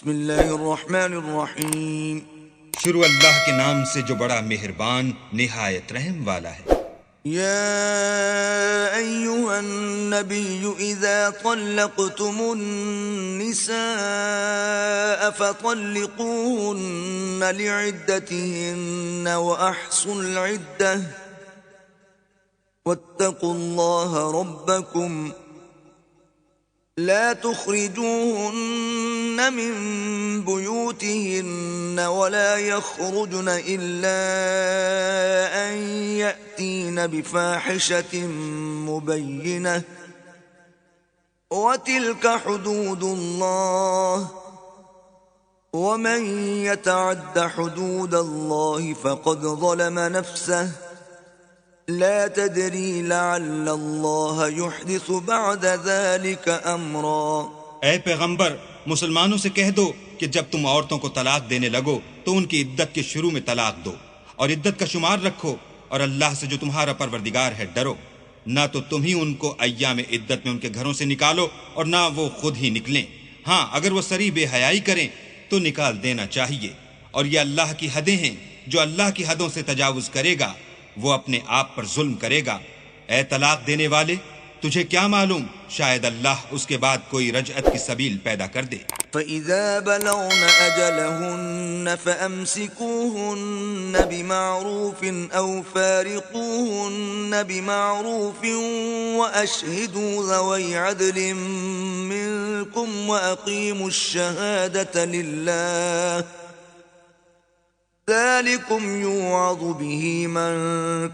بسم اللہ الرحمن الرحیم. شروع اللہ کے نام سے جو بڑا مہربان نہایت رحم والا ہے. یا ایہا النبی اذا طلقتم النساء فطلقوهن لعدتهن واحصوا العدة واتقوا الله ربكم لا تخرجوهن من بيوتهن ولا يخرجن إلا أن يأتين بفاحشة مبينة وتلك حدود الله ومن يتعد حدود الله فقد ظلم نفسه لا تدری لعل اللہ یحدث بعد ذلك امرا. اے پیغمبر، مسلمانوں سے کہہ دو کہ جب تم عورتوں کو طلاق دینے لگو تو ان کی عدت کے شروع میں طلاق دو اور عدت کا شمار رکھو، اور اللہ سے جو تمہارا پروردگار ہے ڈرو. نہ تو تم ہی ان کو ایام عدت میں ان کے گھروں سے نکالو اور نہ وہ خود ہی نکلیں. ہاں، اگر وہ صریح بے حیائی کریں تو نکال دینا چاہیے، اور یہ اللہ کی حدیں ہیں. جو اللہ کی حدوں سے تجاوز کرے گا وہ اپنے آپ پر ظلم کرے گا. اے طلاق دینے والے، تجھے کیا معلوم، شاید اللہ اس کے بعد کوئی رجعت کی سبیل پیدا کر دے. فَإِذَا بَلَغْنَ أَجَلَهُنَّ فَأَمْسِكُوهُنَّ بِمَعْرُوفٍ أَوْ فَارِقُوهُنَّ بِمَعْرُوفٍ وَأَشْهِدُوا ذَوَيْ عَدْلٍ مِّنكُمْ وَأَقِيمُوا الشَّهَادَةَ لِلَّهِ ذلكم يوعظ به من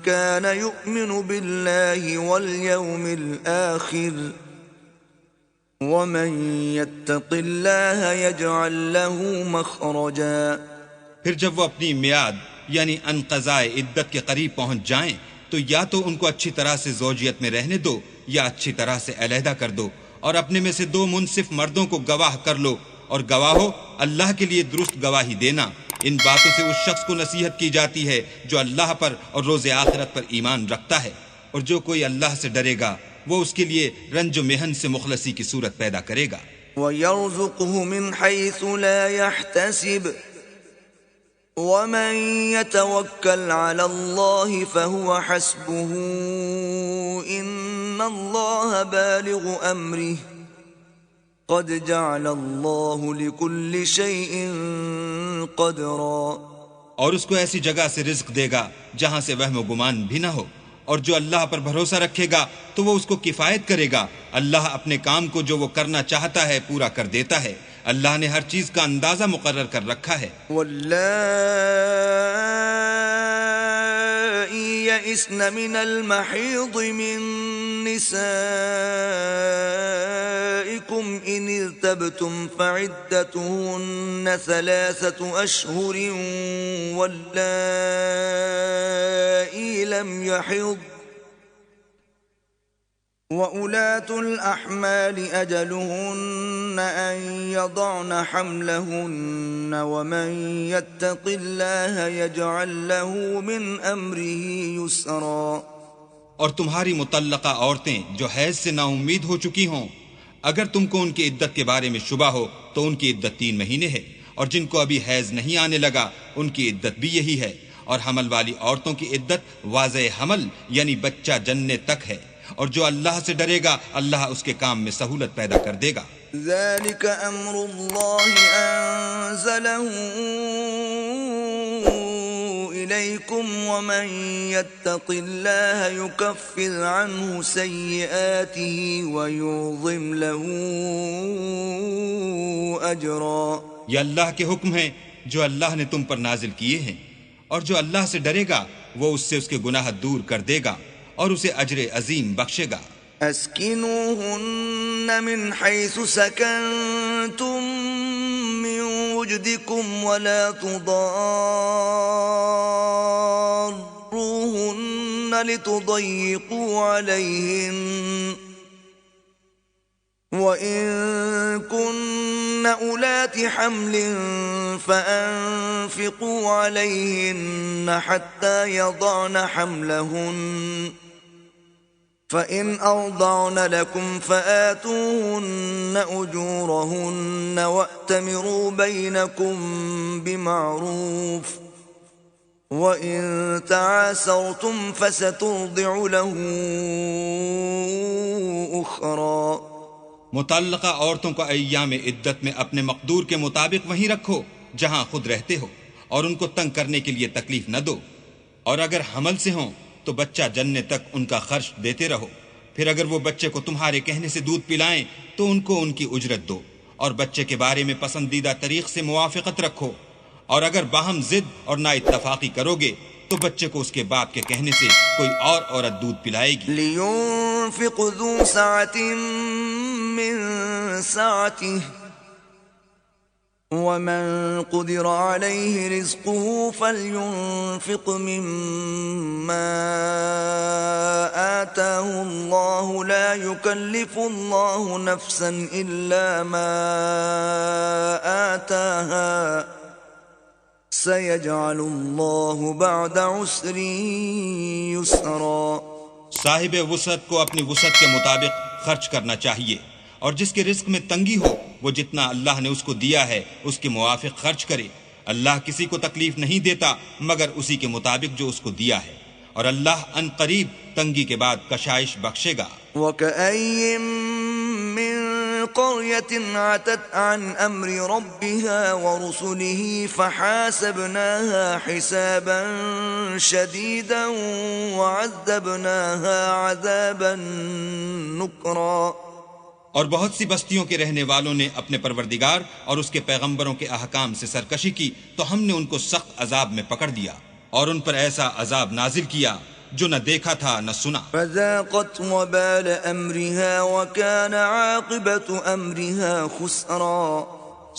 كان يؤمن بالله واليوم الآخر ومن يتق الله يجعل له مخرجا. پھر جب وہ اپنی میعاد یعنی انقضاء عدت کے قریب پہنچ جائیں تو یا تو ان کو اچھی طرح سے زوجیت میں رہنے دو یا اچھی طرح سے علیحدہ کر دو، اور اپنے میں سے 2 منصف مردوں کو گواہ کر لو، اور گواہو اللہ کے لیے درست گواہی دینا. ان باتوں سے اس شخص کو نصیحت کی جاتی ہے جو اللہ پر اور روز آخرت پر ایمان رکھتا ہے، اور جو کوئی اللہ سے ڈرے گا وہ اس کے لیے رنج و محن سے مخلصی کی صورت پیدا کرے گا. وَيَرْزُقْهُ مِنْ حَيْثُ لَا يَحْتَسِبُ وَمَنْ يَتَوَكَّلْ عَلَى اللَّهِ فَهُوَ حَسْبُهُ إِنَّ اللَّهَ بَالِغُ أَمْرِهِ قد جعل اللہ لکل شیء قدرا. اور اس کو ایسی جگہ سے رزق دے گا جہاں سے وہم و گمان بھی نہ ہو، اور جو اللہ پر بھروسہ رکھے گا تو وہ اس کو کفایت کرے گا. اللہ اپنے کام کو جو وہ کرنا چاہتا ہے پورا کر دیتا ہے. اللہ نے ہر چیز کا اندازہ مقرر کر رکھا ہے. واللائی یئسن من المحیض من نسائکم ان ارتبتم فعدتهن 3 اشہر واللائی لم یحض وَأُولَاتُ الْأَحْمَالِ أَجَلُهُنَّ أَن يَضَعْنَ حَمْلَهُنَّ وَمَن يَتَّقِ اللَّهَ يَجْعَل لَّهُ مِنْ أَمْرِهِ يُسْرًا. اور تمہاری مطلقہ عورتیں جو حیض سے نا امید ہو چکی ہوں، اگر تم کو ان کی عدت کے بارے میں شبہ ہو تو ان کی عدت 3 مہینے ہے، اور جن کو ابھی حیض نہیں آنے لگا ان کی عدت بھی یہی ہے. اور حمل والی عورتوں کی عدت واضح حمل یعنی بچہ جننے تک ہے، اور جو اللہ سے ڈرے گا اللہ اس کے کام میں سہولت پیدا کر دے گا. ذلك امر اللہ انزلہ الیکم ومن یتق اللہ یکفر عنہ سیئاتہ ویعظم له اجرا. یہ اللہ کے حکم ہیں جو اللہ نے تم پر نازل کیے ہیں، اور جو اللہ سے ڈرے گا وہ اس سے اس کے گناہ دور کر دے گا اور اسے اجر عظیم بخشے گا. اسکنوہن من حیث سکنتم من وجدکم ولا تضاروہن لتضیقوا علیہن وَإِن كُنَّ أُولَاتِ حَمْلٍ فَأَنفِقُوا عَلَيْهِنَّ حَتَّى يَضَعْنَ حَمْلَهُنَّ فإن أرضعن لكم فآتوهن أجورهن وأتمروا بينكم بمعروف وَإِن تَعَاسَرْتُمْ فَسَتُرْضِعُ لَهُ أُخْرَى۔ متعلقہ عورتوں کو ایام عدت میں اپنے مقدور کے مطابق وہیں رکھو جہاں خود رہتے ہو، اور ان کو تنگ کرنے کے لیے تکلیف نہ دو، اور اگر حمل سے ہوں تو بچہ جننے تک ان کا خرچ دیتے رہو، پھر اگر وہ بچے کو تمہارے کہنے سے دودھ پلائیں تو ان کو ان کی اجرت دو، اور بچے کے بارے میں پسندیدہ طریق سے موافقت رکھو، اور اگر باہم ضد اور نا اتفاقی کرو گے تو بچے کو اس کے باپ کے کہنے سے کوئی اور عورت دودھ پلائے گی۔ لِيُنْفِقْ ذُو سَعَةٍ مِّن سَعَتِهِ وَمَن قُدِرَ عَلَيْهِ رِزْقُهُ فَلْيُنْفِقْ مِمَّا آتَاهُ اللَّهُ لَا يُكَلِّفُ اللَّهُ نَفْسًا إِلَّا مَا آتَاهَا سَيَجْعَلُ اللَّهُ بَعْدَ عُسْرٍ يُسْرًا۔ صاحب وسعت کو اپنی وسعت کے مطابق خرچ کرنا چاہیے، اور جس کے رزق میں تنگی ہو وہ جتنا اللہ نے اس کو دیا ہے اس کے موافق خرچ کرے۔ اللہ کسی کو تکلیف نہیں دیتا مگر اسی کے مطابق جو اس کو دیا ہے، اور اللہ ان قریب تنگی کے بعد کشائش بخشے گا۔ وَكَأَيٍّن مِّن قَرْيَةٍ عَتَتْ عَنْ أَمْرِ رَبِّهَا وَرُسُلِهِ فَحَاسَبْنَاهَا حِسَابًا شَدِيدًا وَعَذَّبْنَاهَا عَذَابًا نُكْرًا۔ اور بہت سی بستیوں کے رہنے والوں نے اپنے پروردگار اور اس کے پیغمبروں کے احکام سے سرکشی کی تو ہم نے ان کو سخت عذاب میں پکڑ دیا، اور ان پر ایسا عذاب نازل کیا جو نہ دیکھا تھا نہ سنا۔ فَذَاقَتْ وَبَالَ أَمْرِهَا وَكَانَ عَاقِبَةُ أَمْرِهَا خُسْرًا۔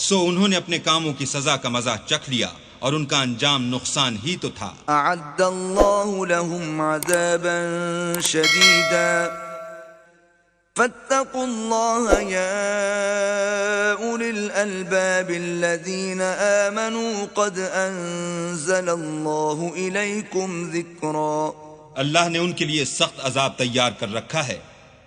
سو انہوں نے اپنے کاموں کی سزا کا مزہ چکھ لیا، اور ان کا انجام نقصان ہی تو تھا۔ أَعَدَّ اللَّهُ لَهُمْ عَذَابًا شَدِيدًا فَاتَّقُوا اللَّهَ يَا أُولِي الْأَلْبَابِ الَّذِينَ آمَنُوا قَدْ أَنزَلَ اللَّهُ إِلَيْكُمْ ذِكْرًا۔ اللہ نے ان کے لیے سخت عذاب تیار کر رکھا ہے،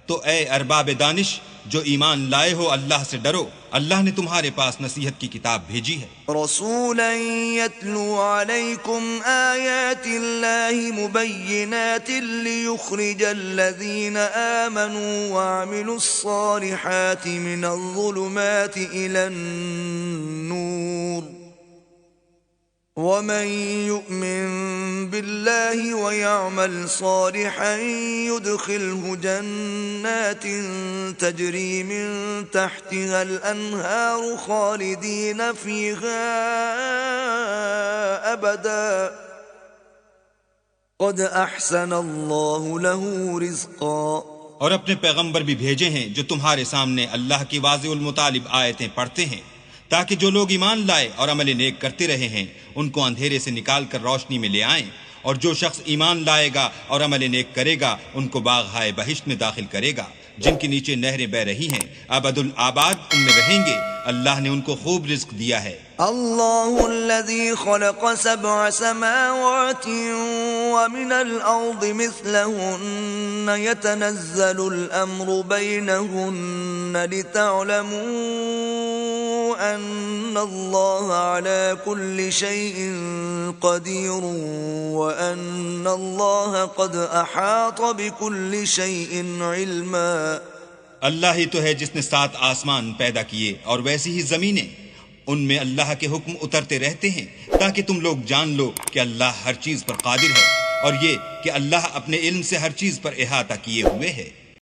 تو اے ارباب دانش جو ایمان لائے ہو اللہ سے ڈرو، اللہ نے تمہارے پاس نصیحت کی کتاب بھیجی ہے۔ رسولا يتلو عليكم آيات الله مبينات ليخرج الذين آمنوا وعملوا الصالحات من الظلمات إلى النور ومن يؤمن بالله ويعمل صالحا يدخله جنات تجري من تحتها الأنهار خالدين فيها أبدا قد أحسن الله له رزقا۔ اور اپنے پیغمبر بھی بھیجے ہیں جو تمہارے سامنے اللہ کی واضح المطالب آیتیں پڑھتے ہیں، تاکہ جو لوگ ایمان لائے اور عمل نیک کرتے رہے ہیں ان کو اندھیرے سے نکال کر روشنی میں لے آئیں، اور جو شخص ایمان لائے گا اور عمل نیک کرے گا ان کو باغ ہائے بہشت میں داخل کرے گا جن کے نیچے نہریں بہ رہی ہیں، ابد الآباد ان میں رہیں گے۔ اللہ نے ان کو خوب رزق دیا ہے۔ اللہ الذي خلق 7 سماوات ومن الأرض مثلهن يتنزل الأمر بينهن لتعلموا أن الله على كل شيء قدير وأن الله قد أحاط بكل شيء علما۔ اللہ ہی تو ہے جس نے 7 آسمان پیدا کیے اور ویسی ہی زمینیں، ان میں اللہ کے حکم اترتے رہتے ہیں تاکہ تم لوگ جان لو کہ اللہ ہر چیز پر قادر ہے، اور یہ کہ اللہ اپنے علم سے ہر چیز پر احاطہ کیے ہوئے ہے۔